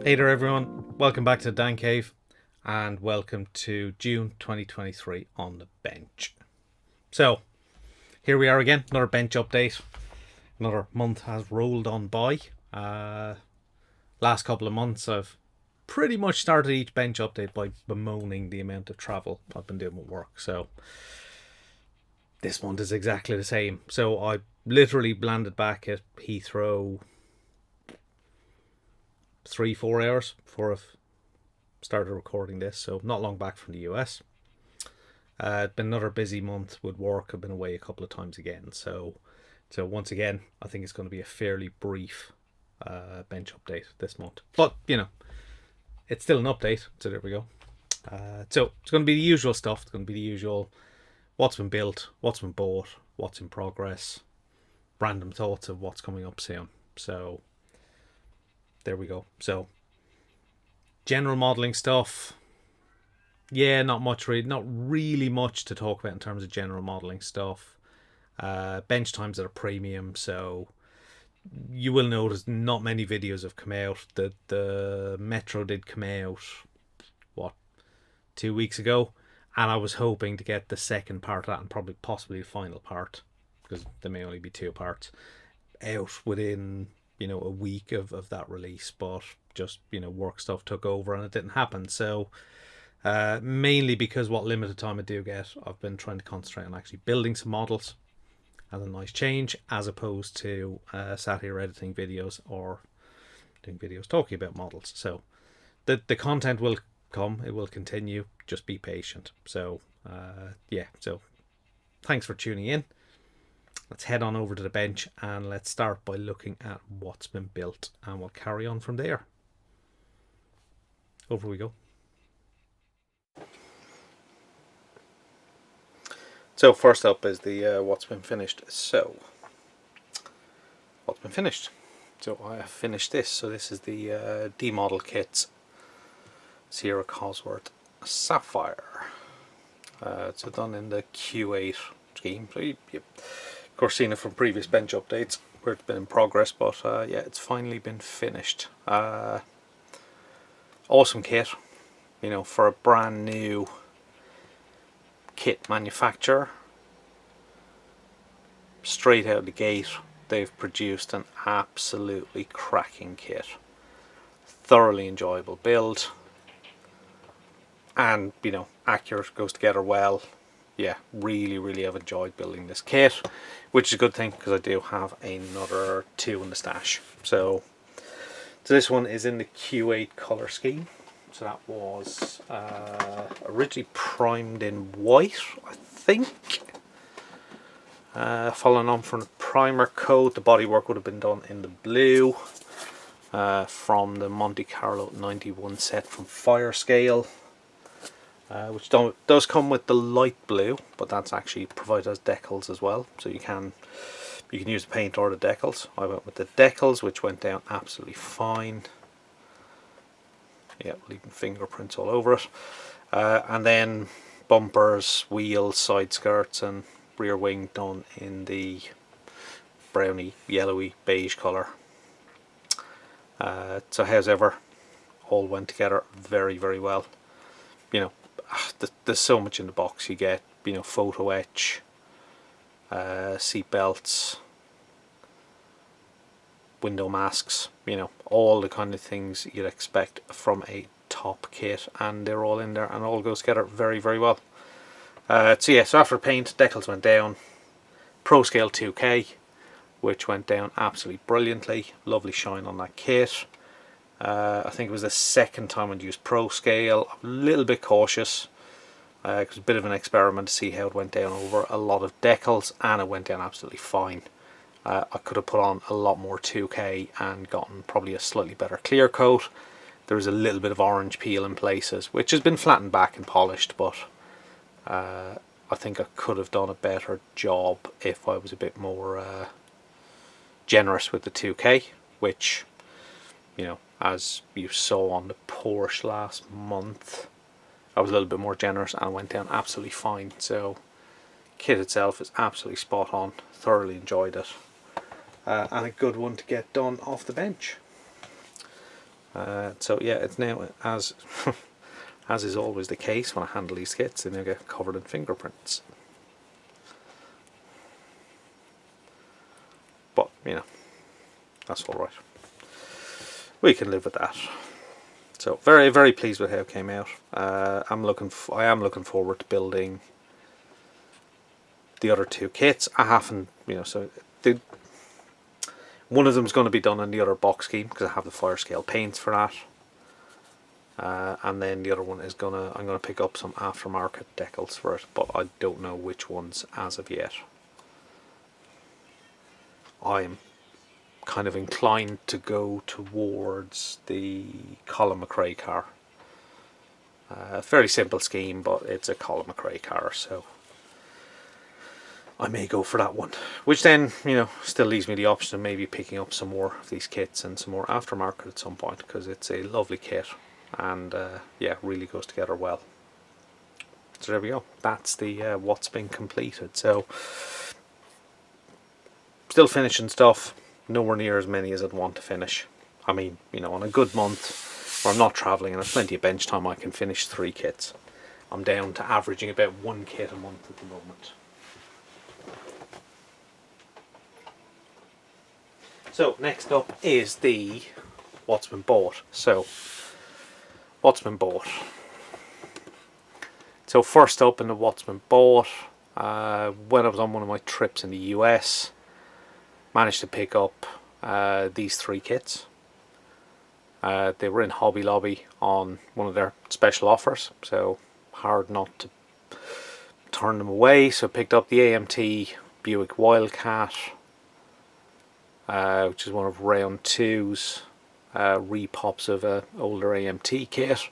Hey there everyone, welcome back to Dan Cave and welcome to June 2023 on the bench. So here we are again, another bench update. Another month has rolled on by. Last couple of months I've pretty much started each bench update by bemoaning the amount of travel I've been doing with work. So this month is exactly the same. So I literally landed back at Heathrow 3-4 hours before I've started recording this, so not long back from the US. It's been another busy month with work. I've been away a couple of times again, so once again I think it's going to be a fairly brief bench update this month, but you know, it's still an update, so there we go. So it's going to be the usual stuff. It's going to be the usual what's been built, what's been bought, what's in progress, random thoughts of what's coming up soon. So there we go. So general modeling stuff, yeah, not really much to talk about in terms of general modeling stuff. Bench times at a premium, so you will notice not many videos have come out. The Metro did come out, what, 2 weeks ago, and I was hoping to get the second part of that and probably possibly the final part, because there may only be two parts, out within a week of that release, but just work stuff took over and it didn't happen. So mainly because what limited time I do get, I've been trying to concentrate on actually building some models as a nice change, as opposed to sat here editing videos or doing videos talking about models. So the content will come, it will continue, just be patient. So yeah, so thanks for tuning in. Let's head on over to the bench and let's start by looking at what's been built, and we'll carry on from there. Over we go. So first up is the what's been finished. So what's been finished? So I have finished this. So this is the D model kits Sierra Cosworth Sapphire. It's done in the Q8 scheme. So you've of course seen it from previous bench updates where it's been in progress, but yeah, it's finally been finished. Awesome kit, for a brand new kit manufacturer. Straight out of the gate, they've produced an absolutely cracking kit. Thoroughly enjoyable build, and accurate, goes together well. Yeah, really have enjoyed building this kit, which is a good thing because I do have another two in the stash. So this one is in the Q8 color scheme. So that was originally primed in white, I think. Following on from the primer coat, the bodywork would have been done in the blue from the Monte Carlo 91 set from Firescale. Which does come with the light blue, but that's actually provided as decals as well, so you can use the paint or the decals. I went with the decals, which went down absolutely fine. Yeah, leaving fingerprints all over it. And then bumpers, wheels, side skirts and rear wing done in the browny, yellowy, beige colour. So as ever, all went together very well. There's so much in the box. You get photo etch, seat belts, window masks, all the kind of things you'd expect from a top kit, and they're all in there and all goes together very well. So yeah, so after paint, decals went down. ProScale 2K, which went down absolutely brilliantly. Lovely shine on that kit. I think it was the second time I'd used ProScale. I'm a little bit cautious. It was a bit of an experiment to see how it went down over a lot of decals, and it went down absolutely fine. I could have put on a lot more 2K and gotten probably a slightly better clear coat. There was a little bit of orange peel in places, which has been flattened back and polished, but I think I could have done a better job if I was a bit more generous with the 2K, which, as you saw on the Porsche last month, I was a little bit more generous and went down absolutely fine. So kit itself is absolutely spot on. Thoroughly enjoyed it, and a good one to get done off the bench. So yeah, it's now, as as is always the case when I handle these kits, they now get covered in fingerprints. But you know, that's all right. We can live with that. So very, very pleased with how it came out. I am looking forward to building the other two kits. I haven't, so one of them is going to be done in the other box scheme because I have the fire scale paints for that. And then the other one is I'm gonna pick up some aftermarket decals for it, but I don't know which ones as of yet. I'm kind of inclined to go towards the Colin McRae car. Fairly simple scheme, but it's a Colin McRae car, so I may go for that one. Which then, still leaves me the option of maybe picking up some more of these kits and some more aftermarket at some point, because it's a lovely kit and yeah, really goes together well. So there we go. That's the what's been completed. So still finishing stuff. Nowhere near as many as I'd want to finish. I mean, on a good month where I'm not travelling and there's plenty of bench time, I can finish 3 kits. I'm down to averaging about 1 kit a month at the moment. So next up is the what's been bought. So what's been bought. So first up in the what's been bought, when I was on one of my trips in the US, managed to pick up these 3 kits. They were in Hobby Lobby on one of their special offers, so hard not to turn them away. So picked up the AMT Buick Wildcat, which is one of round 2's repops of an older AMT kit.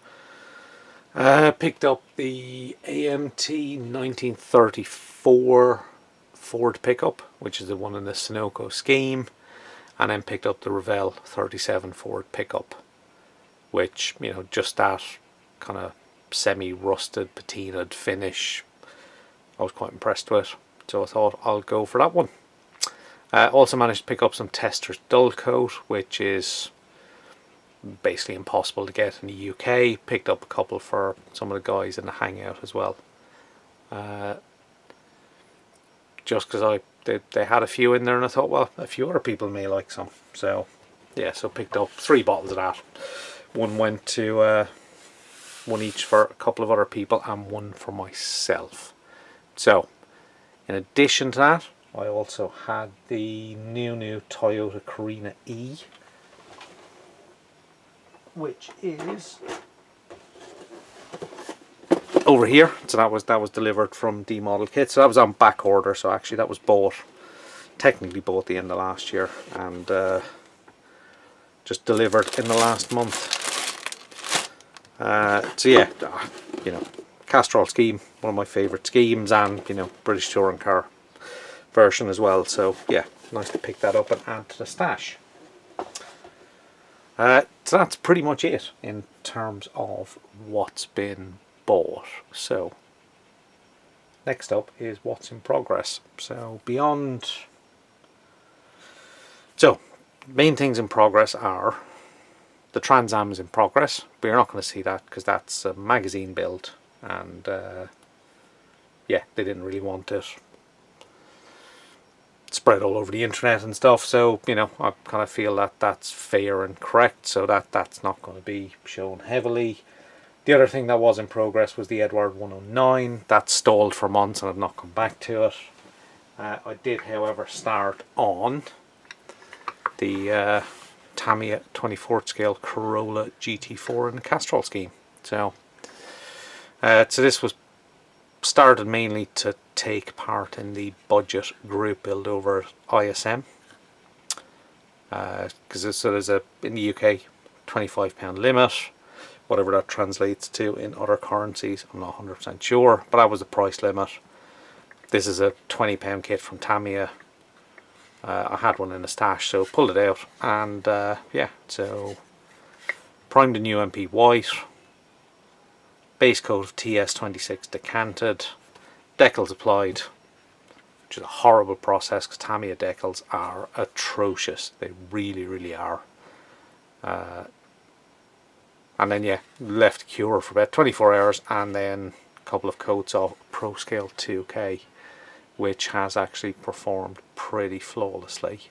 Picked up the AMT 1934 Ford pickup, which is the one in the Sunoco scheme, and then picked up the Revell 37 Ford pickup, which, just that kind of semi-rusted, patinaed finish, I was quite impressed with, so I thought I'll go for that one. Also managed to pick up some Testors Dull Coat, which is basically impossible to get in the UK. Picked up a couple for some of the guys in the hangout as well. Just because they had a few in there and I thought, well, a few other people may like some. So yeah, so picked up 3 bottles of that. One went to one each for a couple of other people and one for myself. So in addition to that, I also had the new Toyota Carina E, which is over here. So that was delivered from D Model Kit. So that was on back order. So actually that was technically bought the end of last year and just delivered in the last month. So yeah, Castrol scheme, one of my favourite schemes, and British Touring Car version as well. So yeah, nice to pick that up and add to the stash. So that's pretty much it in terms of what's been bought. So next up is what's in progress. So main things in progress are the Trans Am is in progress, but you're not going to see that because that's a magazine build, and yeah, they didn't really want it spread all over the internet and stuff, so I kind of feel that that's fair and correct, so that's not going to be shown heavily. The other thing that was in progress was the Eduard 109. That stalled for months and I've not come back to it. I did, however, start on the Tamiya 24th scale Corolla GT4 in the Castrol scheme. So this was started mainly to take part in the budget group build over ISM, because there's in the UK £25 limit, whatever that translates to in other currencies, I'm not 100% sure, but that was the price limit. This is a £20 kit from Tamiya. I had one in the stash, so pulled it out, and yeah, so primed in UMP white, base coat of TS26 decanted, decals applied, which is a horrible process because Tamiya decals are atrocious. They really, really are. And then, yeah, left to cure for about 24 hours, and then a couple of coats of ProScale 2K, which has actually performed pretty flawlessly.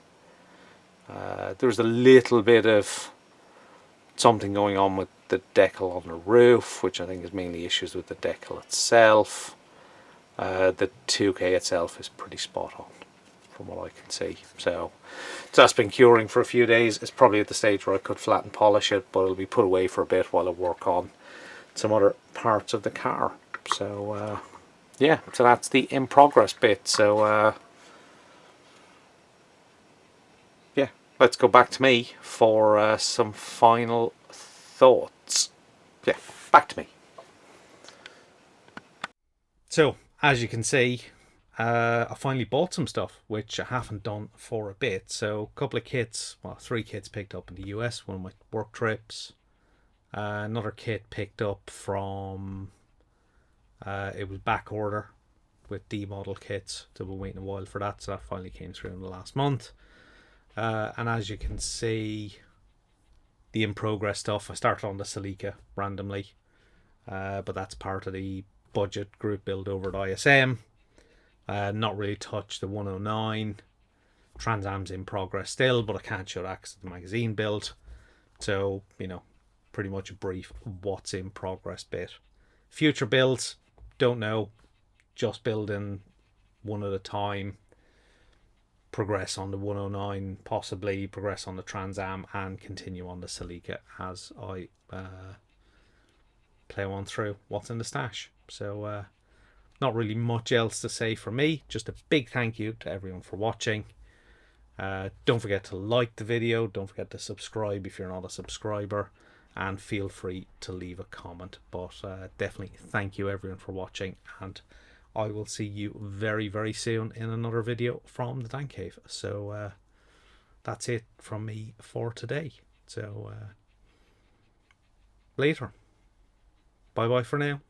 There's a little bit of something going on with the decal on the roof, which I think is mainly issues with the decal itself. The 2K itself is pretty spot on from what I can see. So that's been curing for a few days. It's probably at the stage where I could flat and polish it, but it'll be put away for a bit while I work on some other parts of the car. So yeah, so that's the in progress bit. So yeah, let's go back to me for some final thoughts. Yeah, back to me. So, as you can see, I finally bought some stuff, which I haven't done for a bit. So, a couple of kits, well, 3 kits picked up in the US, one of my work trips. Another kit picked up from, it was back order with D model kits. So, we're waiting a while for that. So, that finally came through in the last month. And as you can see, the in progress stuff, I started on the Celica randomly. But that's part of the budget group build over at ISM. Not really touched the 109. Trans Am's in progress still, but I can't show access to the magazine build. So, you know, pretty much a brief what's in progress bit. Future builds, don't know. Just building one at a time. Progress on the 109, possibly progress on the Trans Am, and continue on the Celica as I play on through what's in the stash. So not really much else to say for me. Just a big thank you to everyone for watching. Don't forget to like the video. Don't forget to subscribe if you're not a subscriber. And feel free to leave a comment. But definitely thank you everyone for watching. And I will see you very, very soon in another video from the Dank Cave. So that's it from me for today. So later. Bye bye for now.